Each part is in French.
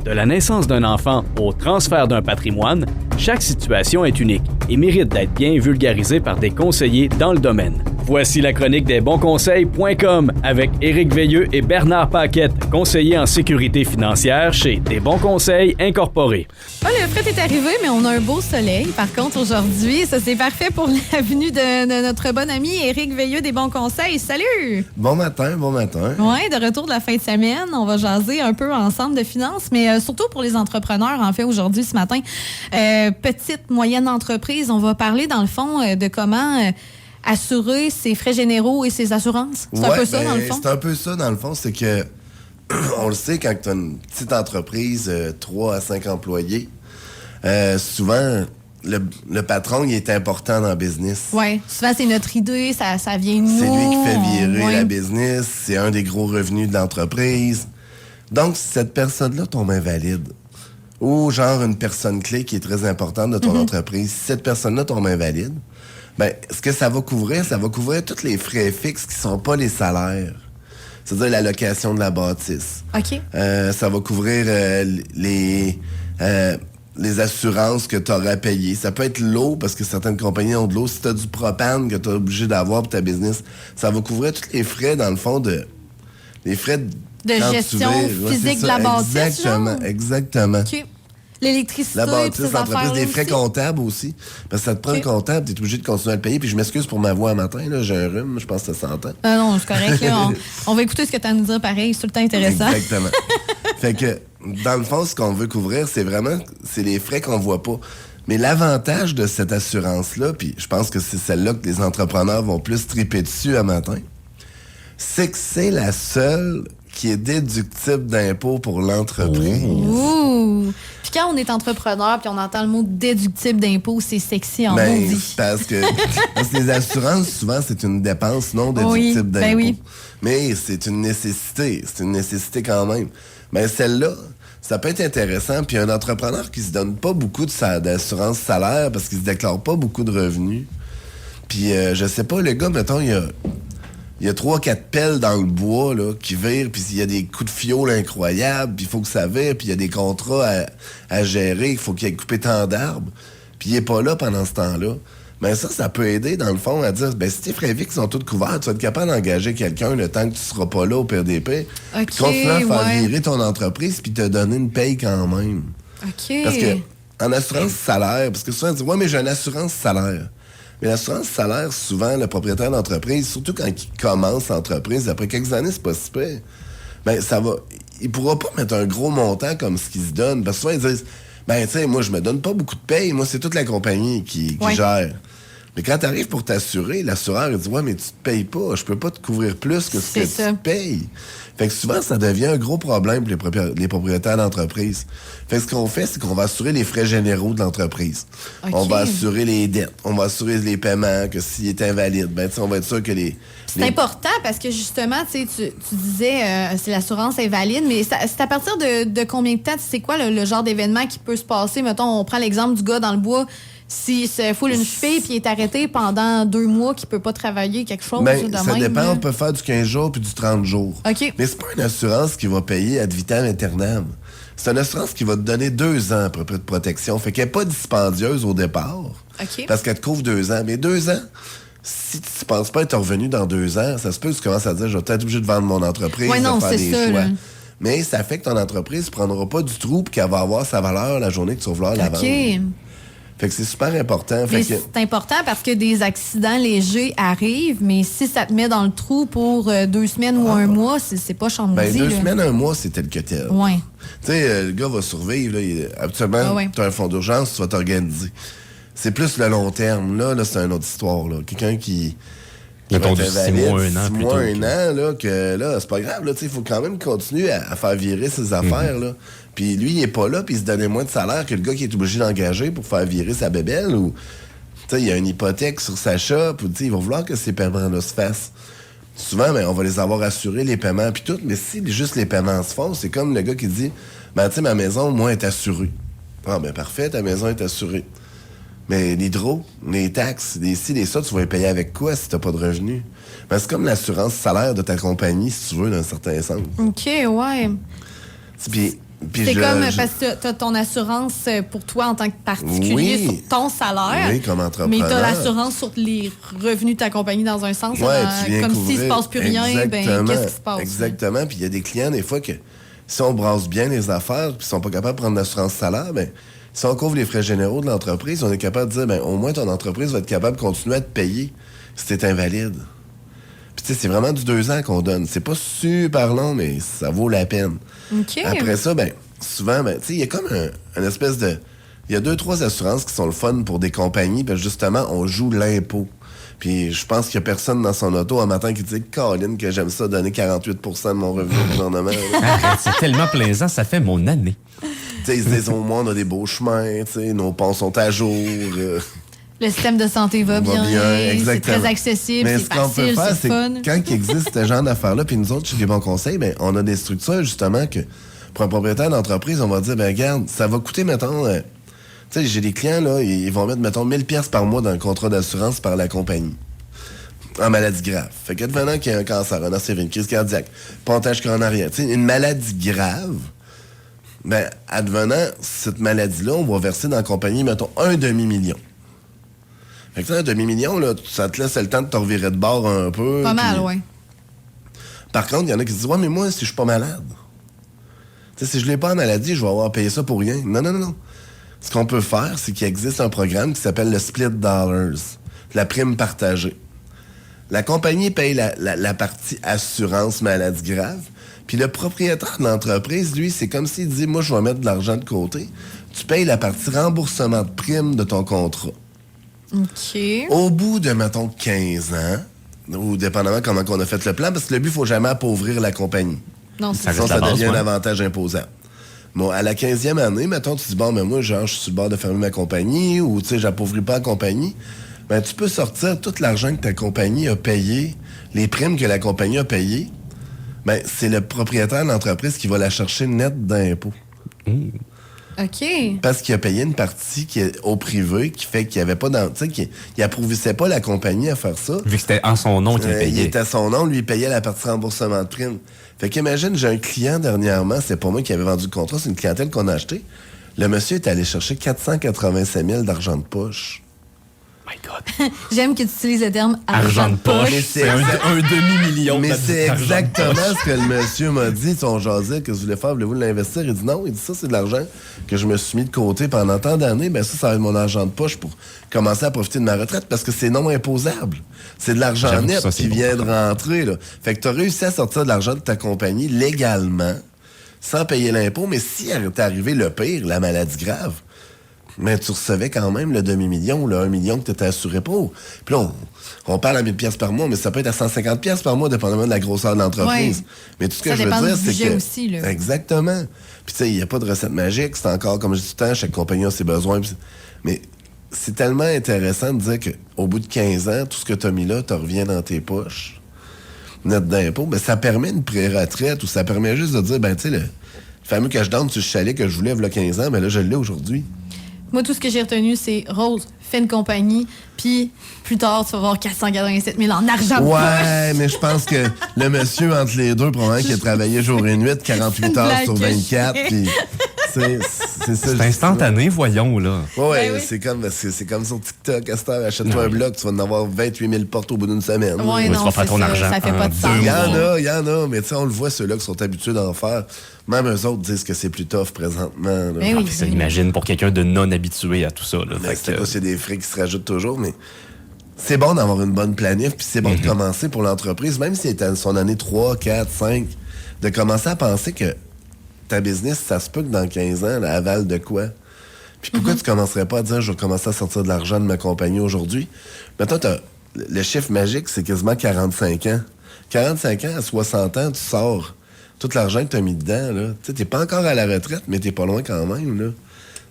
De la naissance d'un enfant au transfert d'un patrimoine, chaque situation est unique et mérite d'être bien vulgarisée par des conseillers dans le domaine. Voici la chronique des bonsconseils.com avec Éric Veilleux et Bernard Paquette, conseillers en sécurité financière chez Des Bons Conseils Incorporés. Oh, le fret est arrivé, mais on a un beau soleil. Par contre, aujourd'hui, ça c'est parfait pour la venue de notre bon ami Éric Veilleux des Bons Conseils. Salut! Bon matin, bon matin. Oui, de retour de la fin de semaine. On va jaser un peu ensemble de finances, mais surtout pour les entrepreneurs, en fait, aujourd'hui, ce matin. Petite, moyenne entreprise, on va parler, dans le fond, de comment... assurer ses frais généraux et ses assurances? C'est un peu ça, dans le fond? C'est un peu ça, dans le fond. C'est que, on le sait, quand tu as une petite entreprise, 3 à 5 employés, souvent, le patron, il est important dans le business. Oui, souvent, c'est notre idée, ça vient de nous. C'est lui qui fait virer la business, c'est un des gros revenus de l'entreprise. Donc, si cette personne-là tombe invalide, ou genre une personne clé qui est très importante de ton entreprise, si cette personne-là tombe invalide, ben, ce que ça va couvrir tous les frais fixes qui sont pas les salaires. C'est-à-dire la location de la bâtisse. OK. Ça va couvrir les assurances que tu auras payées. Ça peut être l'eau, parce que certaines compagnies ont de l'eau. Si tu as du propane que tu es obligé d'avoir pour ta business, ça va couvrir tous les frais, dans le fond, les frais de gestion physique de la bâtisse. Exactement. OK. L'électricité, la bâtisse, ces l'entreprise, des frais aussi. comptables aussi. Parce que ça te prend un comptable, tu es obligé de continuer à le payer. Puis je m'excuse pour ma voix un matin, là, j'ai un rhume, je pense que ça s'entend. Non, c'est correct. Là, on va écouter ce que tu as à nous dire pareil, c'est tout le temps intéressant. Exactement. Fait que, dans le fond, ce qu'on veut couvrir, c'est les frais qu'on voit pas. Mais l'avantage de cette assurance-là, puis je pense que c'est celle-là que les entrepreneurs vont plus triper dessus à matin, c'est que c'est la seule qui est déductible d'impôt pour l'entreprise. Ouh! Puis quand on est entrepreneur puis on entend le mot déductible d'impôt, c'est sexy en maudit. Parce que les assurances, souvent, c'est une dépense non déductible d'impôt. Oui. Mais c'est une nécessité. C'est une nécessité quand même. Mais celle-là, ça peut être intéressant. Puis un entrepreneur qui se donne pas beaucoup d'assurance salaire parce qu'il se déclare pas beaucoup de revenus. Puis je sais pas, le gars, mettons, il y a 3-4 pelles dans le bois là, qui virent, puis il y a des coups de fiole incroyables, puis il faut que ça vire, puis il y a des contrats à gérer, il faut qu'il ait coupé tant d'arbres, puis il est pas là pendant ce temps-là. Mais ça peut aider, dans le fond, à dire, ben si tes frais fixes sont tous couverts, tu vas être capable d'engager quelqu'un le temps que tu seras pas là au PDP, puis continuer à faire virer ton entreprise, puis te donner une paye quand même. OK. Parce que, en assurance salaire, parce que souvent, on dit, ouais, mais j'ai une assurance salaire. Mais l'assurance salaire, souvent, le propriétaire d'entreprise, surtout quand il commence l'entreprise, après quelques années, c'est pas si pire. Ben, il pourra pas mettre un gros montant comme ce qu'il se donne. Parce que souvent, ils disent, ben, tu sais, moi, je me donne pas beaucoup de paye. Moi, c'est toute la compagnie qui gère. Mais quand tu arrives pour t'assurer, l'assureur, il dit, ouais, mais tu te payes pas. Je peux pas te couvrir plus que ce que tu payes. Fait que souvent, ça devient un gros problème pour les propriétaires d'entreprise. Fait que ce qu'on fait, c'est qu'on va assurer les frais généraux de l'entreprise. Okay. On va assurer les dettes. On va assurer les paiements, que s'il est invalide, ben, on va être sûr que C'est important parce que, justement, tu disais, c'est l'assurance invalide, mais c'est à partir de combien de temps? C'est quoi le genre d'événement qui peut se passer? Mettons, on prend l'exemple du gars dans le bois. S'il se foule une cheville puis il est arrêté pendant 2 mois qu'il peut pas travailler, quelque chose ben, de ça même, dépend, là. on peut faire du 15 jours puis du 30 jours. OK. Mais c'est pas une assurance qui va payer ad vitam aeternam. C'est une assurance qui va te donner 2 ans à peu près de protection. Fait qu'elle n'est pas dispendieuse au départ. OK. Parce qu'elle te couvre 2 ans. Mais 2 ans, si tu ne penses pas être revenu dans 2 ans, ça se peut que tu commences à dire, je vais peut-être obligé de vendre mon entreprise, Ouais, non, de faire c'est des ça, choix. là. Mais ça fait que ton entreprise ne prendra pas du trou et qu'elle va avoir sa valeur la journée que tu vas vouloir la vendre. OK. Fait que c'est super important. Mais c'est important parce que des accidents légers arrivent, mais si ça te met dans le trou pour 2 semaines ou 1 mois, c'est pas chambouillis. Ben, 2 semaines, 1 mois, c'est tel que tel. Ouais. Tu sais, le gars va survivre. Là, habituellement, tu as un fonds d'urgence, tu vas t'organiser. C'est plus le long terme. Là c'est une autre histoire. Là. Quelqu'un qui mettons du 6 mois, 1 an. 6 mois, 1 an, là, que là, c'est pas grave. Il faut quand même continuer à faire virer ses affaires. Là. Puis lui, il est pas là, puis il se donnait moins de salaire que le gars qui est obligé d'engager pour faire virer sa bébelle. Ou, il y a une hypothèque sur sa shop, ou il va vouloir que ces paiements-là se fassent. Souvent, on va les avoir assurés, les paiements, puis tout. Mais si juste les paiements se font, c'est comme le gars qui dit, tu sais, ma maison, moi, est assurée. Ah, ben parfait, ta maison est assurée. Mais l'hydro, les taxes, les ci, les ça, tu vas les payer avec quoi si t'as pas de revenus? Ben, c'est comme l'assurance salaire de ta compagnie, si tu veux, dans un certain sens. OK, ouais. Puis, C'est comme parce que tu as ton assurance pour toi en tant que particulier sur ton salaire. Oui, comme entrepreneur. Mais tu as l'assurance sur les revenus de ta compagnie dans un sens. Comme s'il ne se passe plus rien, ben qu'est-ce qui se passe? Exactement. Puis il y a des clients, des fois, que si on brasse bien les affaires puis ils sont pas capables de prendre l'assurance salaire, ben si on couvre les frais généraux de l'entreprise, on est capable de dire, ben au moins ton entreprise va être capable de continuer à te payer si t'es invalide. Puis tu sais, c'est vraiment du 2 ans qu'on donne. C'est pas super long, mais ça vaut la peine. Okay. Après ça, ben souvent, ben tu sais, il y a comme une espèce de... Il y a 2-3 assurances qui sont le fun pour des compagnies, parce que justement, on joue l'impôt. Puis je pense qu'il y a personne dans son auto un matin qui dit « Caroline, que j'aime ça donner 48% de mon revenu au gouvernement. » C'est tellement plaisant, ça fait mon année. Ils se disent, au moins, on a des beaux chemins, nos ponts sont à jour. Le système de santé va bien, c'est très accessible, c'est facile, c'est fun. Quand il existe ce genre d'affaires-là, puis nous autres, chez les bons conseils, ben, on a des structures, justement, que pour un propriétaire d'entreprise, on va dire, ben regarde, ça va coûter, mettons... tu sais, j'ai des clients, là, ils vont mettre, mettons, 1000$ par mois dans le contrat d'assurance par la compagnie. En maladie grave. Fait que devenant qu'il y a un cancer, un ACV, une crise cardiaque, pontage coronarien, tu sais, une maladie grave... Ben, advenant cette maladie-là, on va verser dans la compagnie, mettons, 1 demi-million. Fait que ça, 1 demi-million, là, ça te laisse le temps de te revirer de bord un peu. Pas mal, oui. Par contre, il y en a qui se disent, ouais, mais moi, si je suis pas malade, tu sais, si je l'ai pas en maladie, je vais avoir payé ça pour rien. Non. Ce qu'on peut faire, c'est qu'il existe un programme qui s'appelle le Split Dollars, la prime partagée. La compagnie paye la partie assurance maladie grave. Puis le propriétaire de l'entreprise, lui, c'est comme s'il dit, moi, je vais mettre de l'argent de côté. Tu payes la partie remboursement de prime de ton contrat. OK. Au bout de, mettons, 15 ans, ou dépendamment comment on a fait le plan, parce que le but, il ne faut jamais appauvrir la compagnie. Non, c'est sinon, ça devient un avantage imposable. Bon, à la 15e année, mettons, tu dis, bon, mais moi, genre, je suis sur le bord de fermer ma compagnie, ou, tu sais, j'appauvris pas la compagnie. Ben, tu peux sortir tout l'argent que ta compagnie a payé, les primes que la compagnie a payées. Ben, c'est le propriétaire de l'entreprise qui va la chercher net d'impôt. OK. Parce qu'il a payé une partie qui est au privé, qui fait qu'il n'y avait pas... Tu sais, qu'il n'approuvissait pas la compagnie à faire ça. Vu que c'était en son nom qu'il payait. Il était à son nom, lui, il payait la partie remboursement de prime. Fait qu'imagine, j'ai un client dernièrement, c'est pas moi qui avait vendu le contrat, c'est une clientèle qu'on a acheté. Le monsieur est allé chercher 487 000 d'argent de poche. My God. J'aime que tu utilises le terme argent de poche. C'est un demi-million. Mais c'est exactement ce que le monsieur m'a dit. On jasait, que je voulais faire, voulez-vous l'investir? Il dit non, il dit ça, c'est de l'argent que je me suis mis de côté pendant tant d'années. Ben ça va être mon argent de poche pour commencer à profiter de ma retraite parce que c'est non imposable. C'est de l'argent net qui vient de rentrer. Là. Fait que tu as réussi à sortir de l'argent de ta compagnie légalement, sans payer l'impôt, mais si t'est arrivé le pire, la maladie grave, mais tu recevais quand même le demi-million, le 1 million que tu étais assuré pour. Puis là, on parle à 1000$ par mois, mais ça peut être à 150$ par mois, dépendamment de la grosseur de l'entreprise. Ouais. Mais tout ce que je veux dire, c'est que... aussi, là. Exactement. Puis tu sais, il n'y a pas de recette magique. C'est encore, comme je dis tout le temps, chaque compagnie a ses besoins. Mais c'est tellement intéressant de dire qu'au bout de 15 ans, tout ce que tu as mis là, te revient dans tes poches. Net d'impôt. Ben, ça permet une pré-retraite ou ça permet juste de dire, ben tu sais, le fameux cash-down sur le chalet que je voulais il y a 15 ans, ben là, je l'ai aujourd'hui. Moi, tout ce que j'ai retenu, c'est Rose, fais une compagnie, puis plus tard, tu vas avoir 487 000 en argent. Ouais, mais je pense que le monsieur, entre les deux, probablement qui a travaillé jour et nuit, 48 heures sur 24, puis c'est ça. C'est instantané, voyons, là. Ouais, ben oui. c'est comme sur TikTok, Esther, achète-toi un bloc, tu vas en avoir 28 000 portes au bout d'une semaine. Ouais, non, tu vas faire ton argent. Ça fait pas de sens. Il y en a, mais tu sais, on le voit, ceux-là qui sont habitués d'en faire. Même eux autres disent que c'est plus tough présentement. Ben oui, ça, imagine, pour quelqu'un de non habitué à tout ça. Là, c'est pas s'il y a des frais qui se rajoutent toujours, mais c'est bon d'avoir une bonne planif, puis c'est bon de commencer pour l'entreprise, même si c'est à son année 3, 4, 5, de commencer à penser que ta business, ça se peut que dans 15 ans, elle avale de quoi? Puis pourquoi tu commencerais pas à dire, je vais commencer à sortir de l'argent de ma compagnie aujourd'hui? Maintenant, le chiffre magique, c'est quasiment 45 ans. 45 ans, à 60 ans, tu sors tout l'argent que tu as mis dedans. Tu sais, t'es pas encore à la retraite, mais t'es pas loin quand même. Là.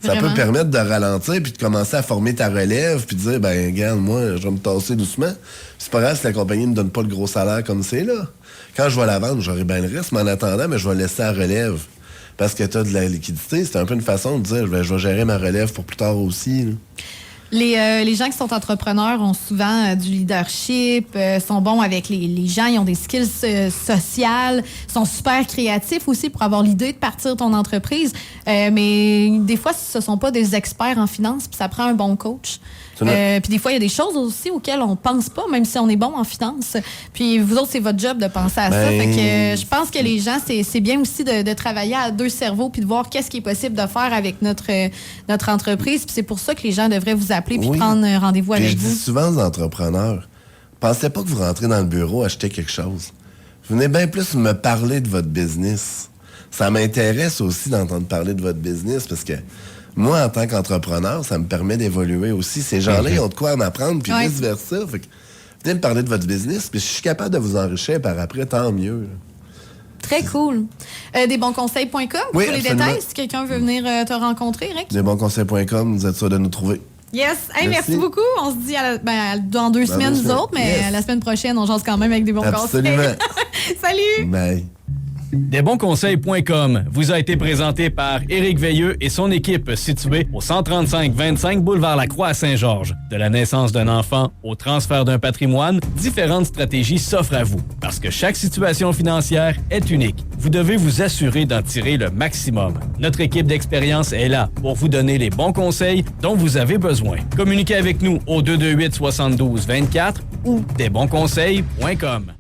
Ça Vraiment? peut permettre de ralentir puis de commencer à former ta relève puis de dire, ben regarde, moi, je vais me tasser doucement. C'est pas grave si la compagnie ne me donne pas le gros salaire comme c'est là. Quand je vais la vendre, j'aurai bien le risque, mais en attendant, mais je vais laisser la relève. Parce que tu as de la liquidité, c'est un peu une façon de dire, ben, je vais gérer ma relève pour plus tard aussi. Là. Les gens qui sont entrepreneurs ont souvent du leadership, sont bons avec les gens, ils ont des skills sociales, sont super créatifs aussi pour avoir l'idée de partir ton entreprise. Mais des fois, ce ne sont pas des experts en finance, puis ça prend un bon coach. Puis des fois, il y a des choses aussi auxquelles on pense pas, même si on est bon en finance. Puis vous autres, c'est votre job de penser à ça. Fait que je pense que les gens, c'est bien aussi de travailler à deux cerveaux puis de voir qu'est-ce qui est possible de faire avec notre entreprise. Puis c'est pour ça que les gens devraient vous appeler puis prendre rendez-vous avec vous. Je dis souvent aux entrepreneurs, pensez pas que vous rentrez dans le bureau acheter quelque chose. Venez bien plus me parler de votre business. Ça m'intéresse aussi d'entendre parler de votre business parce que moi, en tant qu'entrepreneur, ça me permet d'évoluer aussi. Ces gens-là, ils ont de quoi m'apprendre, puis vice-versa. Fait que, venez me parler de votre business, puis je suis capable de vous enrichir par après, tant mieux. Très cool. Desbonsconseils.com pour les détails, si quelqu'un veut venir te rencontrer, Rick. Desbonsconseils.com, vous êtes sûr de nous trouver. Yes. Hey, merci beaucoup. On se dit dans 2 semaines, nous autres, mais la semaine prochaine, on jase quand même avec des bons conseils. Absolument. Salut! Bye. Desbonsconseils.com vous a été présenté par Éric Veilleux et son équipe située au 135-25 boulevard Lacroix à Saint-Georges. De la naissance d'un enfant au transfert d'un patrimoine, différentes stratégies s'offrent à vous. Parce que chaque situation financière est unique. Vous devez vous assurer d'en tirer le maximum. Notre équipe d'expérience est là pour vous donner les bons conseils dont vous avez besoin. Communiquez avec nous au 228-72-24 ou desbonsconseils.com.